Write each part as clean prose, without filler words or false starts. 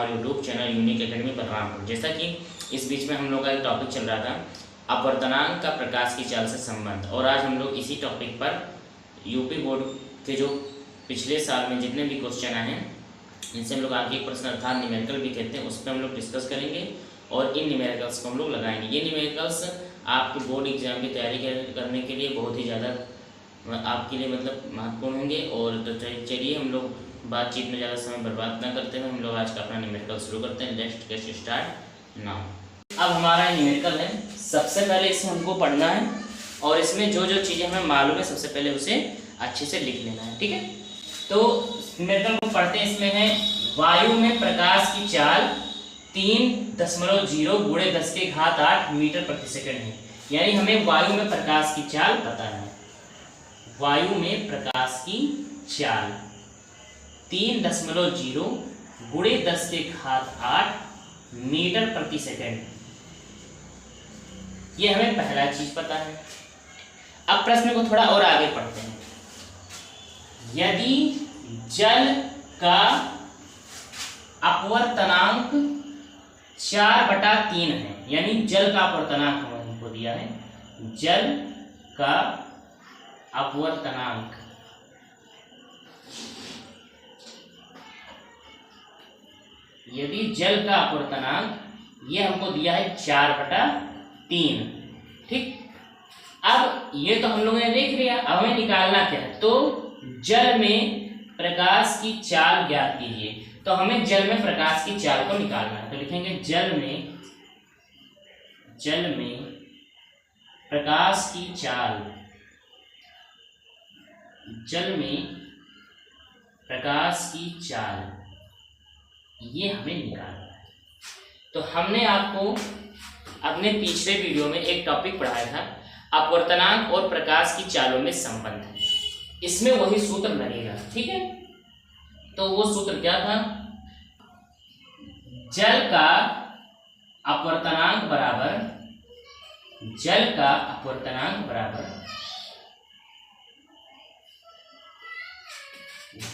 हमारे YouTube channel unique academy Balrampur. जैसा कि इस बीच में हम लोग का एक टॉपिक चल रहा था अपवर्तनांक का प्रकाश की चाल से संबंध, और आज हम लोग इसी टॉपिक पर यूपी बोर्ड के जो पिछले साल में जितने भी क्वेश्चन आए हैं इनसे हम लोग आगे एक प्रश्न अर्थात न्यूमेरिकल भी कहते हैं, उस पर हम लोग डिस्कस करेंगे और इन न्यूमेरिकल्स को हम लोग लगाएंगे। ये न्यूमेरिकल्स आपके बोर्ड एग्जाम की तैयारी करने के लिए बहुत ही ज़्यादा आपके लिए महत्वपूर्ण होंगे। और तो चलिए हम लोग बातचीत में ज़्यादा समय बर्बाद ना करते हुए हम लोग आज का अपना न्यूमेरिकल शुरू करते हैं। Let's get start now. अब हमारा न्यूमेरिकल है, सबसे पहले इसे हमको पढ़ना है और इसमें जो जो चीज़ें हमें मालूम है सबसे पहले उसे अच्छे से लिख लेना है, ठीक है। तो न्यूमेरिकल को पढ़ते हैं। इसमें है वायु में प्रकाश की चाल 3.0 गुणे 10⁸ मीटर प्रति सेकंड है। यानी हमें वायु में प्रकाश की चाल बताना है। वायु में प्रकाश की चाल 3.0 गुणे 10⁸ मीटर प्रति सेकंड, ये हमें पहला चीज पता है। अब प्रश्न को थोड़ा और आगे पढ़ते हैं। यदि जल का अपवर्तनांक 4/3 है, यानी जल का अपवर्तनांक हमको दिया है, जल का अपवर्तनांक यदि जल का अपवर्तनांक ये हमको दिया है 4/3, ठीक। अब ये तो हम लोगों ने देख लिया, अब हमें निकालना क्या है, तो जल में प्रकाश की चाल ज्ञात कीजिए। तो हमें जल में प्रकाश की चाल को निकालना है, तो लिखेंगे जल में प्रकाश की चाल, जल में प्रकाश की चाल, ये हमें निकालना है। तो हमने आपको अपने पिछले वीडियो में एक टॉपिक पढ़ाया था अपवर्तनांक और प्रकाश की चालों में संबंध, इसमें वही सूत्र लगेगा, ठीक है। तो वो सूत्र क्या था, जल का अपवर्तनांक बराबर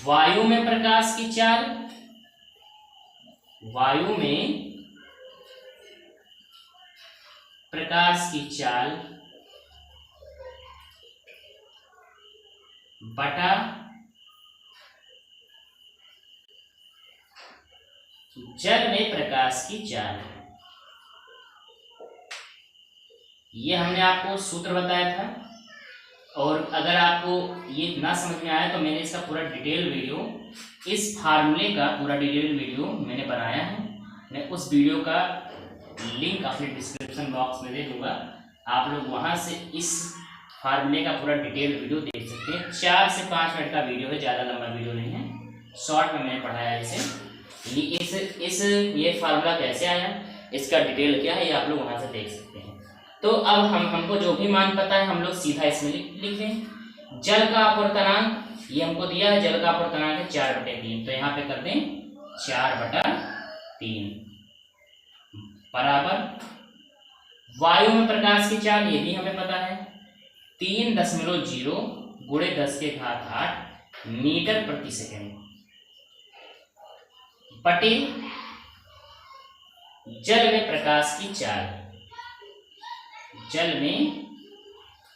वायु में प्रकाश की चाल, वायु में प्रकाश की चाल बटा जल में प्रकाश की चाल। ये हमने आपको सूत्र बताया था, और अगर आपको ये ना समझ में आया तो मैंने इसका पूरा डिटेल वीडियो, इस फार्मूले का पूरा डिटेल वीडियो मैंने बनाया है। मैं उस वीडियो का लिंक अपने डिस्क्रिप्शन बॉक्स में दे दूंगा, आप लोग वहां से इस फार्मूले का पूरा डिटेल वीडियो देख सकते हैं। 4 से 5 मिनट का वीडियो है, ज़्यादा लंबा वीडियो नहीं है, शॉर्ट में मैंने पढ़ाया है इसे। ये फार्मूला कैसे आया, इसका डिटेल क्या है, ये आप लोग वहां से देख सकते हैं। तो अब हमको जो भी मान पता है हम लोग सीधा इसमें लिख दें। जल का अपवर्तनांक ये हमको दिया है, जल का अपवर्तनांक है 4/3, तो यहाँ पे कर दें 4/3 बराबर वायु में प्रकाश की चाल, ये भी हमें पता है 3.0 गुणे 10⁸ मीटर प्रति सेकंड बटे जल में प्रकाश की चाल, जल में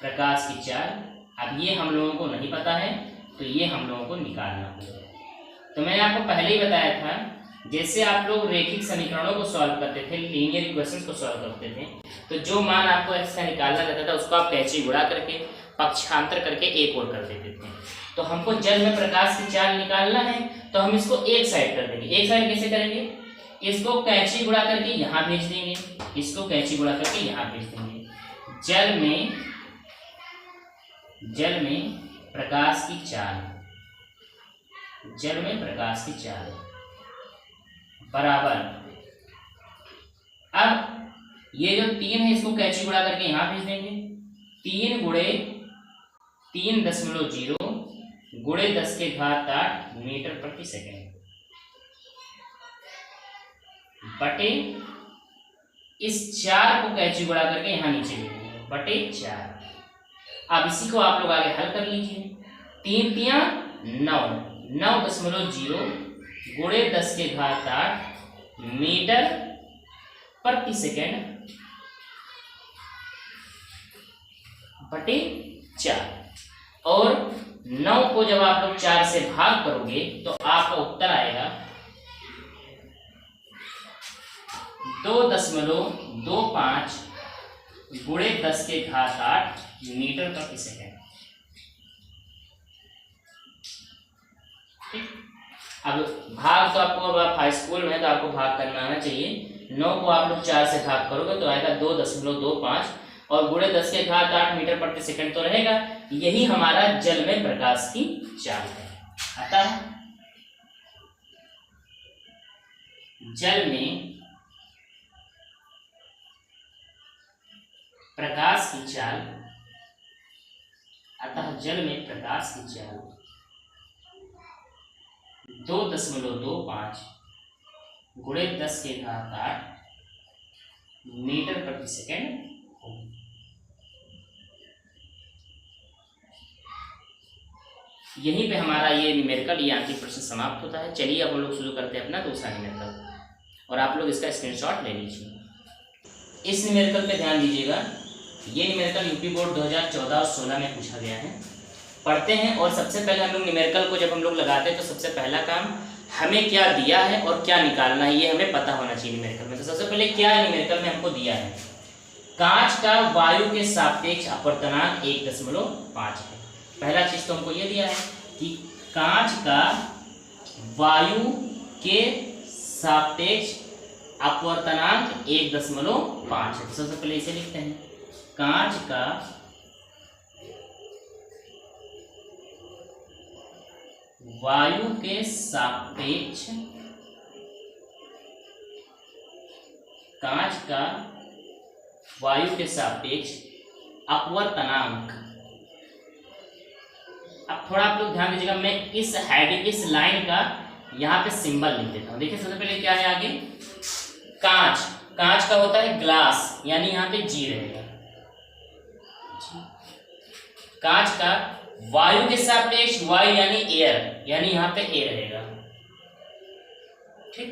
प्रकाश की चाल। अब ये हम लोगों को नहीं पता है, तो ये हम लोगों को निकालना होगा। तो मैंने आपको पहले ही बताया था, जैसे आप लोग रैखिक समीकरणों को सॉल्व करते थे, लीनियर इक्वेशंस को सॉल्व करते थे, तो जो मान आपको ऐसा निकालना रहता था उसको आप कैंची गुणा करके पक्षांतर करके एक और कर देते थे। तो हमको जल में प्रकाश की चाल निकालना है, तो हम इसको एक साइड कर देंगे। एक साइड कैसे करेंगे, इसको कैंची गुणा करके यहाँ भेज देंगे, इसको कैंची गुणा करके यहाँ भेज देंगे। जल में प्रकाश की चाल, जल में प्रकाश की चाल बराबर, अब ये जो 3 है इसको कैंची गुणा करके यहाँ भेज देंगे, 3 गुणे 3.0 गुणे 10⁸ मीटर प्रति सेकंड बटे इस 4 को कैंची गुणा करके यहाँ नीचे लिखेंगे बटे 4। अब इसी को आप लोग आगे हल कर लीजिए। 3 तिया 9, 9.0 गुणे 10⁸ मीटर प्रति सेकेंड बटे 4। और 9 को जब आप लोग 4 से भाग करोगे तो आपका उत्तर आएगा 2.25 गुणे 10 के घात 8 मीटर प्रति सेकेंड। अब भाग तो आपको, अब आप हाई स्कूल में तो आपको भाग करना आना चाहिए। 9 को आप लोग 4 से भाग करोगे तो आएगा 2.25 और गुणे 10 के घात 8 मीटर प्रति सेकंड तो रहेगा। यही हमारा जल में प्रकाश की चाल है। अतः जल में प्रकाश की चाल, अतः जल में प्रकाश की चाल 2.25 गुणे 10 के घात 8 मीटर प्रति सेकेंड। यहीं पे हमारा ये न्यूमेरिकल यांत्रिक प्रश्न समाप्त होता है। चलिए अब हम लोग शुरू करते हैं अपना दूसरा न्यूमेरिकल और आप लोग इसका स्क्रीनशॉट ले लीजिए। इस न्यूमेरिकल पे ध्यान दीजिएगा। ये न्यूमेरिकल यूपी बोर्ड 2014 और 16 में पूछा गया है। पढ़ते हैं और सबसे पहले हम लोग न्यूमेरिकल को जब हम लोग लगाते हैं तो सबसे पहला काम हमें क्या दिया है और क्या निकालना है ये हमें पता होना चाहिए न्यूमेरिकल में। तो सबसे पहले क्या न्यूमेरिकल में हमको दिया है, कांच का वायु के सापेक्ष अपवर्तनांक 1.5 है। पहला चीज तो हमको ये दिया है कि कांच का वायु के सापेक्ष अपवर्तनांक 1.5 है। तो सबसे पहले इसे लिखते हैं, कांच का वायु के सापेक्ष, कांच का वायु के सापेक्ष अपवर्तनांक। अब थोड़ा आप लोग ध्यान दीजिएगा, मैं इस हेडिंग, इस लाइन का यहाँ पे सिंबल लिख देता हूँ। देखिए सबसे पहले क्या है आगे, कांच, कांच का होता है ग्लास, यानी यहाँ पे जी रहेगा। कांच का वायु के सापेक्ष, वायु यानी एयर, यानी यहाँ पे ए रहेगा। ठीक,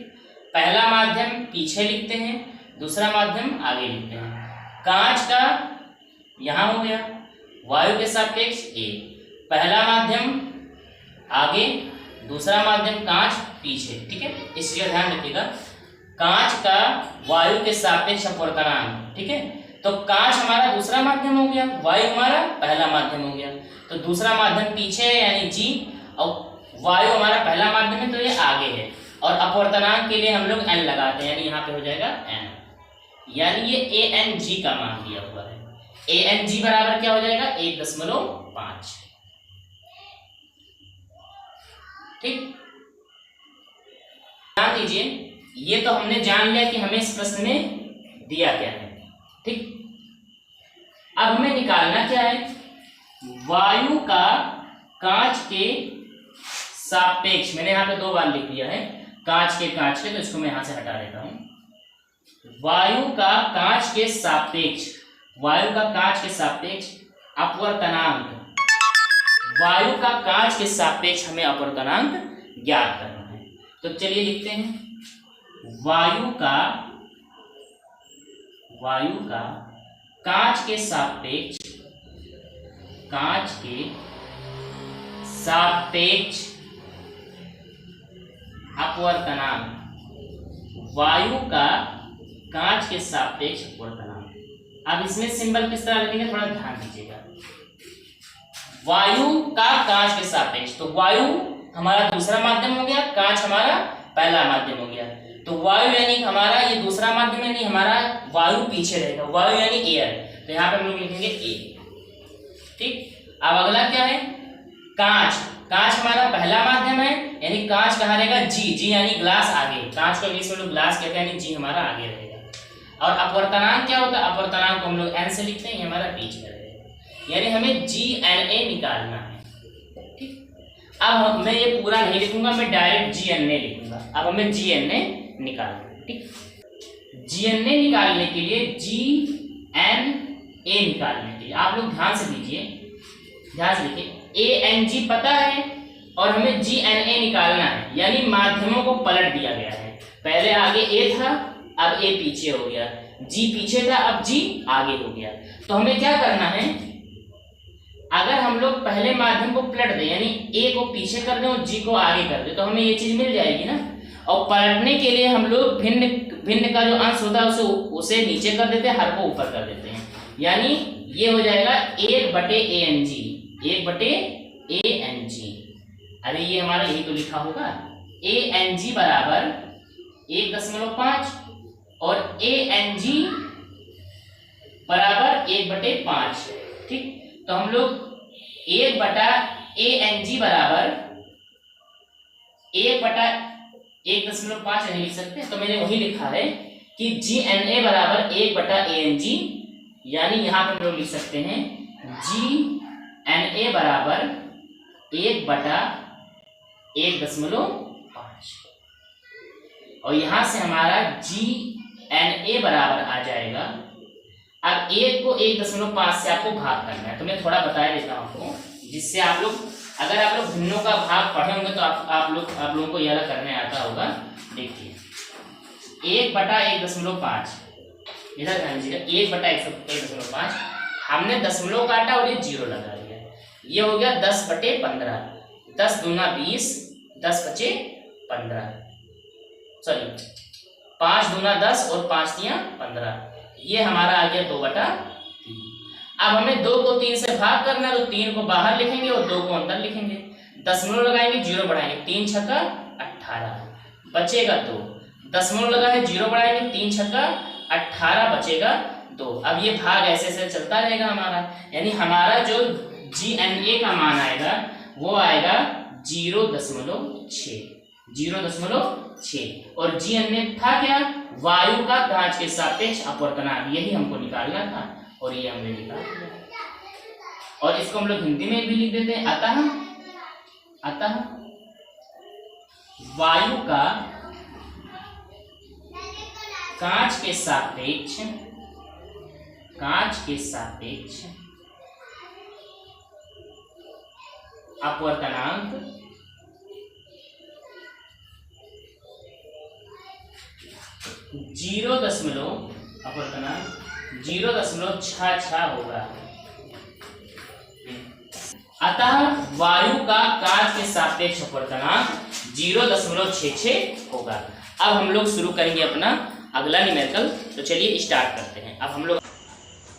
पहला माध्यम पीछे लिखते हैं, दूसरा माध्यम आगे लिखते हैं। कांच का यहाँ हो गया वायु के सापेक्ष ए, पहला माध्यम आगे, दूसरा माध्यम कांच पीछे। ठीक है, इस चीज का ध्यान रखिएगा। कांच का वायु के सापेक्ष अपवर्तनांक, ठीक है, तो कांच हमारा दूसरा माध्यम हो गया, वायु हमारा पहला माध्यम हो गया। तो दूसरा माध्यम पीछे है यानी जी, और वायु हमारा पहला माध्यम है तो ये आगे है। और अपवर्तनांक के लिए हम लोग n लगाते हैं, यानी यहाँ पे हो जाएगा n, यानी ये ANG का मान दिया हुआ है। ANG बराबर क्या हो जाएगा, 1.5। ठीक, ध्यान दीजिए, ये तो हमने जान लिया कि हमें इस प्रश्न में दिया क्या है। ठीक, अब हमें निकालना क्या है, वायु का कांच के सापेक्ष। मैंने यहाँ पे 2 बार लिख दिया है कांच के, तो इसको मैं यहाँ से हटा देता हूं। वायु का कांच के सापेक्ष, वायु का कांच के सापेक्ष अपवर्तनांक, वायु का कांच के सापेक्ष हमें अपवर्तनांक ज्ञात करना है। तो चलिए लिखते हैं, वायु का कांच के सापेक्ष, कांच के सापेक्ष अपवर्तनांक, वायु का कांच के सापेक्ष अपवर्तनांक। अब इसमें सिंबल किस तरह लिखेंगे, थोड़ा ध्यान दीजिएगा। वायु का कांच के सापेक्ष, तो वायु हमारा दूसरा माध्यम हो गया, कांच हमारा पहला माध्यम हो गया। तो वायु यानी हमारा ये दूसरा माध्यम, यानी हमारा वायु पीछे रहेगा, वायु यानी एयर, तो यहाँ पे हम लोग लिखेंगे ए। ठीक, अब अगला क्या है, कांच, कांच हमारा पहला माध्यम है, यानी कांच कहाँ रहेगा, जी यानी ग्लास आगे, कांच को इंग्लिश में लोग ग्लास कहते हैं, यानी जी हमारा आगे रहेगा। और अपवर्तनांक क्या होता है, अपवर्तनांक को हम लोग n से लिखते हैं, ये हमारा पीछे रहेगा, यानी हमें GNA निकालना है। ठीक, अब मैं ये पूरा नहीं लिखूंगा, मैं डायरेक्ट GNA लिखूंगा। अब हमें GNA निकालना है। ठीक, GNA निकालने के लिए, GNA निकालने के लिए आप लोग ध्यान से दीजिए, ध्यान से देखिए, ANG पता है और हमें GNA निकालना है, यानी माध्यमों को पलट दिया गया है। पहले आगे ए था, अब ए पीछे हो गया, जी पीछे था, अब जी आगे हो गया। तो हमें क्या करना है, अगर हम लोग पहले माध्यम को पलट दें, यानी ए को पीछे कर दें और जी को आगे कर दें, तो हमें ये चीज मिल जाएगी ना। और पलटने के लिए हम लोग भिन्न भिन्न का जो अंश होता है उसे नीचे कर देते हैं, हर को ऊपर कर देते हैं। यानी ये हो जाएगा 1/ANG, 1/ANG। अरे ये हमारा यही तो लिखा होगा, ANG बराबर 1.5 और ANG बराबर 1/5। ठीक, तो हम लोग 1/ANG बराबर 1/1.5 नहीं लिख सकते, तो मैंने वही लिखा है कि GNA बराबर 1/ANG, यानी यहां पर हम लोग लिख सकते हैं GNA बराबर 1/1.5 और यहां से हमारा GNA बराबर आ जाएगा। अब 1 को 1.5 से आपको भाग करना है, तो मैं थोड़ा बता देता हूं आपको, जिससे आप लोग, अगर आप लोग भिन्नों का भाग पढ़े होंगे तो आप लोगों को यह करने आता होगा। देखिए 1/1.5 इधर ध्यान दीजिएगा, 1/1.5 हमने दशमलव काटा और ये 0 लगा दिया, ये हो गया 10/15। 10 दूना 20, 10×5 = 15, सॉरी 5 दूना 10 और 5 तियां 15, ये हमारा आ गया 2/3। अब हमें 2 को 3 से भाग करना है, तो 3 को बाहर लिखेंगे और 2 को अंदर लिखेंगे, दशमलव लगाएंगे, 0 बढ़ाएंगे, 3 छक्का 18 बचेगा 2, दशमलव लगा है, 0 बढ़ाएंगे, 3 छक्का 18 बचेगा 2। अब ये भाग ऐसे ऐसे चलता रहेगा हमारा, यानी हमारा जो GNA का मान आएगा वो आएगा 0.6, 0.6। और GNA था क्या, वायु का कांच के सापेक्ष अपवर्तनांक, यही हमको निकालना था और ये हमने निकाल दिया। और इसको हम लोग हिंदी में भी लिख देते हैं, अतः वायु का कांच के सापेक्ष अपवर्तनांक 0.66 होगा। अतः वायु का कांच के सापेक्ष अपवर्तनांक 0.66 होगा। अब हम लोग शुरू करेंगे अपना अगला न्यूमेरिकल, तो चलिए स्टार्ट करते हैं। अब हम लोग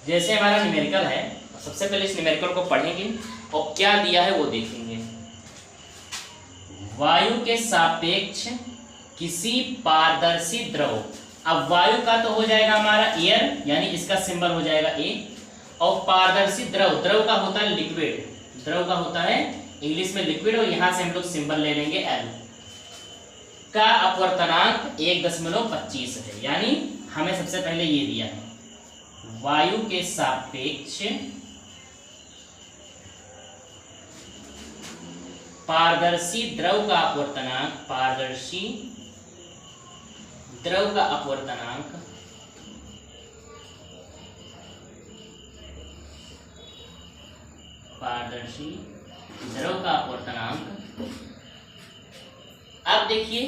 जैसे हमारा न्यूमेरिकल है, सबसे पहले इस न्यूमेरिकल को पढ़ेंगे और क्या दिया है वो देखेंगे। वायु के सापेक्ष किसी पारदर्शी द्रव, अब वायु का तो हो जाएगा हमारा एयर, यानी इसका सिंबल हो जाएगा ए, और पारदर्शी द्रव का होता है लिक्विड, द्रव का होता है इंग्लिश में लिक्विड, और यहां से हम लोग सिंबल ले लेंगे एल, का अपवर्तनांक 1.25 है। यानी हमें सबसे पहले ये दिया है, वायु के सापेक्ष पारदर्शी द्रव का अपवर्तनांक, पारदर्शी द्रव का अपवर्तनांक पारदर्शी द्रव का अपवर्तनांक। अब देखिए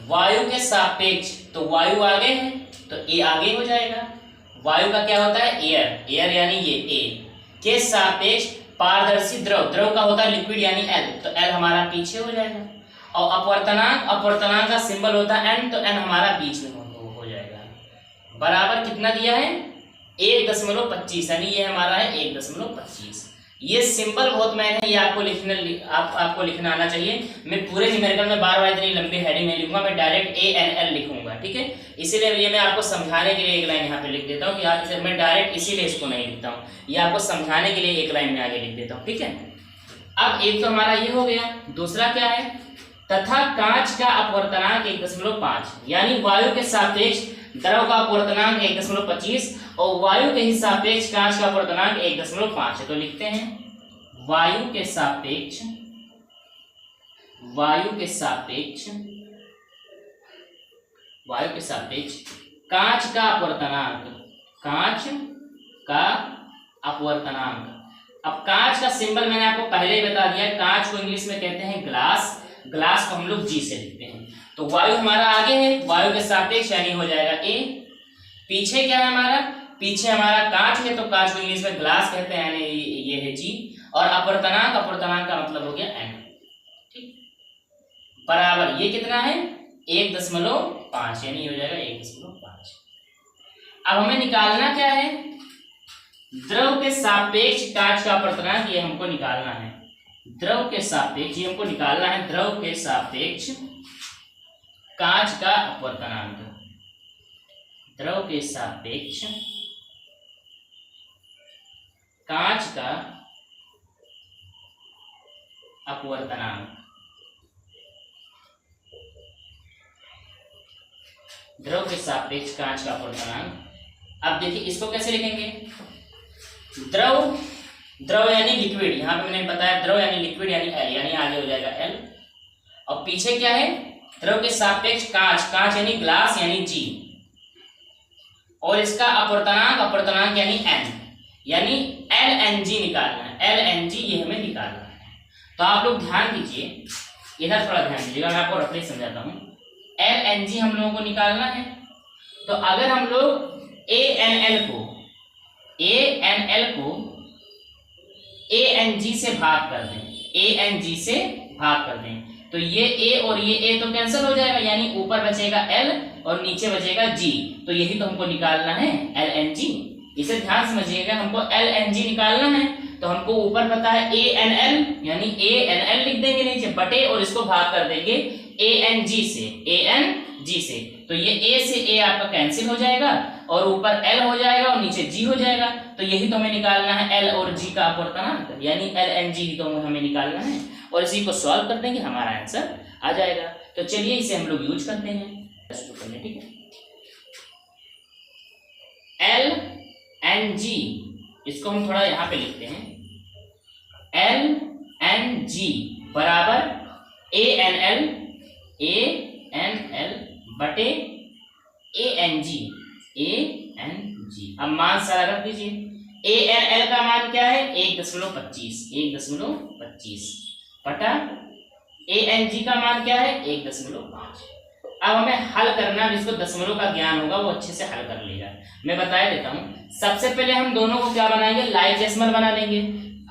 वायु के सापेक्ष, तो वायु आगे है तो ए आगे हो जाएगा। वायु का क्या होता है एयर, एयर यानी ये ए, के सापेक्ष पारदर्शी द्रव, द्रव का होता है लिक्विड यानी एल, तो एल हमारा पीछे हो जाएगा। और अपवर्तनांक, अपवर्तनांक का सिंबल होता है एन, तो एन हमारा बीच में हो जाएगा। बराबर कितना दिया है 1.25, यानी ये हमारा है 1.25। ये सिंपल बहुत मैन है, ये आपको लिखना आना चाहिए। मैं पूरे न्यूमेरिकल में बार बार इतनी लंबी हेडिंग नहीं लिखूंगा, मैं डायरेक्ट ANL लिखूंगा, ठीक है। इसीलिए ये मैं आपको समझाने के लिए एक लाइन यहाँ पे लिख देता हूँ, यार मैं डायरेक्ट इसीलिए इसको नहीं लिखता हूँ, ये आपको समझाने के लिए एक लाइन में आगे लिख देता हूँ, ठीक है। अब एक तो हमारा ये हो गया, दूसरा क्या है, तथा कांच का अपवर्तनांक 1.5, यानी वायु के सापेक्ष द्रव का अपवर्तनांक 1.25 और वायु के ही सापेक्ष कांच का अपवर्तनांक 1.5 है। तो लिखते हैं वायु के सापेक्ष कांच का अपवर्तनांक। अब कांच का सिंबल मैंने आपको पहले ही बता दिया, कांच को इंग्लिश में कहते हैं ग्लास, ग्लास को हम लोग जी से लिखते हैं। तो वायु हमारा आगे है, वायु के सापेक्ष यानी हो जाएगा ए। पीछे क्या है हमारा, पीछे हमारा कांच है, तो कांच को इंग्लिश में ग्लास कहते हैं, यानी ये है जी। और अपर्तनांक, अपर्तनांक का मतलब हो गया एन, ठीक, बराबर ये कितना है 1.5 यानी हो जाएगा 1.5। अब हमें निकालना क्या है, द्रव के सापेक्ष कांच का अपर्तनांक, ये हमको निकालना है। द्रव के सापेक्ष ये हमको निकालना है, द्रव के सापेक्ष कांच का अपवर्तनांक, द्रव के सापेक्ष कांच का अपवर्तनांक, द्रव के सापेक्ष कांच का अपवर्तनांक। अब देखिए इसको कैसे लिखेंगे, द्रव, द्रव यानी लिक्विड, यहां पे मैंने बताया द्रव यानी लिक्विड यानी एल, यानी आगे हो जाएगा एल। और पीछे क्या है, द्रव के सापेक्ष कांच, कांच यानी ग्लास यानी जी। और इसका अपवर्तनांक, अपवर्तनांक यानी एन, यानी एल एन जी निकालना है, एल एन जी ये हमें निकालना है। तो आप लोग ध्यान दीजिए, इधर थोड़ा ध्यान दीजिएगा, मैं आपको रफली समझाता हूँ। एल एन जी हम लोगों को निकालना है, तो अगर हम लोग ए एन एल को ए एन जी से भाग कर दें, ए एन जी से भाग कर दें, तो ये ए और ये ए तो कैंसिल हो जाएगा, यानी ऊपर बचेगा एल और नीचे बचेगा जी। तो यही तो हमको निकालना है एल एन जी। इसे ध्यान समझिएगा, हमको एल एन जी निकालना है, तो हमको ऊपर पता है ए एन एल, यानी ए एन एल लिख देंगे नीचे बटे, और इसको भाग कर देंगे ए एन जी से, ए एन जी से। तो ये ए से ए आपका कैंसिल हो जाएगा और ऊपर एल हो जाएगा और नीचे जी हो जाएगा। तो यही तो हमें निकालना है एल और जी का अपवर्तनांक, यानी एल एन जी तो हमें निकालना है। और इसी को सॉल्व कर देंगे, हमारा आंसर आ जाएगा। तो चलिए इसे हम लोग यूज करते हैं, ठीक है। एल एन जी, इसको हम थोड़ा यहाँ पे लिखते हैं, एल एन जी बराबर ए एन एल बटे A N G, A N G. अब मान सारा रख दीजिए, ए एन एल का मान क्या है 1.25 बटा ए एन जी का मान क्या है 1.5। अब हमें हल करना, जिसको दशमलव का ज्ञान होगा वो अच्छे से हल कर लेगा। मैं बता देता हूँ, सबसे पहले हम दोनों को क्या बनाएंगे, लाइजेसिमल बना लेंगे,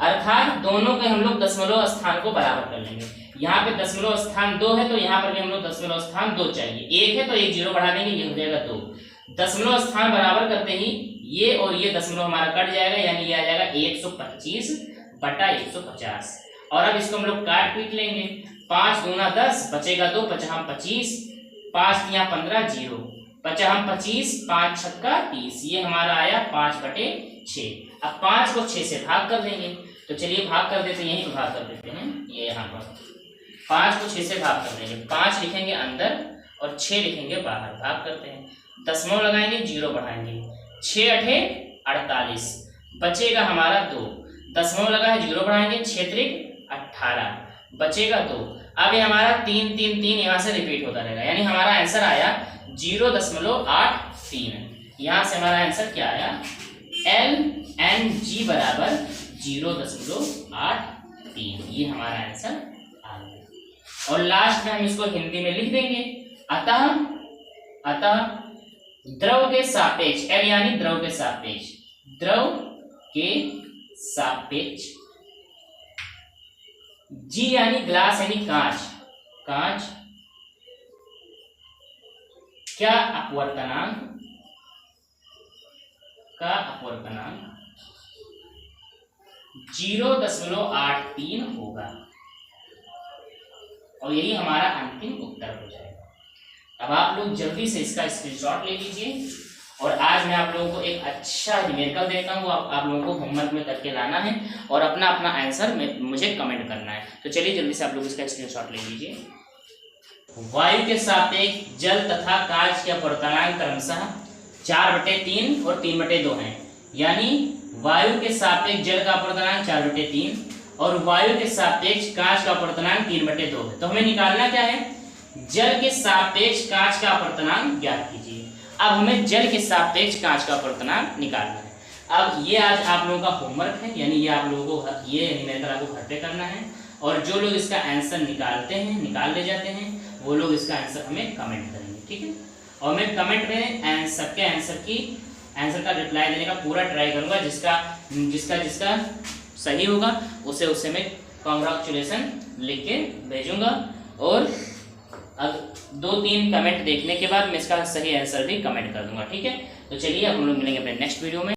अर्थात दोनों के हम लोग दशमलव स्थान को बराबर कर लेंगे। यहाँ पे दशमलव स्थान 2 है, तो यहाँ पर भी हम लोग दशमलव स्थान 2 चाहिए, 1 है तो 1 0 बढ़ा देंगे, ये हो जाएगा 2। दशमलव स्थान बराबर करते ही ये और ये दशमलव हमारा कट जाएगा, यानी ये आ जाएगा 125 बटा 150। और अब इसको हम लोग काट पीट लेंगे, 5 दूना 10 बचेगा 2, 5 25, 5 या 15 0, 5 25, 5 छक्का 30, ये हमारा आया 5/6। अब 5 को 6 से भाग कर देंगे, तो चलिए भाग कर देते हैं, यहीं पर भाग कर देते हैं, ये यहाँ पर 5 को 6 से भाग कर देंगे, 5 लिखेंगे अंदर और 6 लिखेंगे बाहर, भाग करते हैं, दशमलव लगाएंगे 0 बढ़ाएंगे, 6 8 48, बचेगा हमारा 2, दशमलव लगा है 0 बढ़ाएंगे, 6 3 18, बचेगा 2। अब ये हमारा 3 3 3 यहाँ से रिपीट होता रहेगा, यानी हमारा आंसर आया 0.83। यहाँ से हमारा आंसर क्या आया, एल एन जी बराबर 0.83, ये हमारा आंसर आ गया। और लास्ट में हम इसको हिंदी में लिख देंगे, अतः द्रव के सापेक्ष, एल यानी द्रव के सापेक्ष, द्रव के सापेक्ष, जी यानी ग्लास यानी कांच, कांच क्या अपवर्तनांक, का अपवर्तनांक 0.83 होगा, और यही हमारा अंतिम उत्तर हो जाएगा। अब आप लोग जल्दी से इसका स्क्रीनशॉट ले लीजिए, और आज मैं आप लोगों को एक अच्छा न्यूमेरिकल देता हूँ, आप लोगों को होमवर्क में करके लाना है और अपना अपना आंसर में मुझे कमेंट करना है। तो चलिए जल्दी से आप लोग इसका स्क्रीनशॉट ले लीजिए। वायु के सापेक्ष जल तथा कांच के अपवर्तनांक क्रमशः 4/3 और 3/2 हैं, यानी वायु के सापेक्ष जल का अपवर्तनांक 4/3 और वायु के सापेक्ष कांच का अपवर्तनांक 3/2 है। तो हमें निकालना क्या है, जल के सापेक्ष कांच का अपवर्तनांक ज्ञात कीजिए। अब हमें जल के सापेक्ष कांच का अपवर्तनांक निकालना है। अब ये आज आप लोगों का होमवर्क है, यानी ये आप लोगों को ये न्यूमेरिकल आपको घर पे करना है, और जो लोग इसका आंसर निकालते हैं, निकाल ले जाते हैं, वो लोग इसका आंसर हमें कमेंट करेंगे, ठीक है। और मैं कमेंट में सबके आंसर का रिप्लाई देने का पूरा ट्राई करूंगा। जिसका सही होगा उसे मैं कॉन्ग्रेचुलेसन लिख के भेजूंगा। और अब 2-3 कमेंट देखने के बाद मैं इसका सही आंसर भी कमेंट कर दूंगा, ठीक है। तो चलिए अब हम लोग मिलेंगे अपने नेक्स्ट वीडियो में।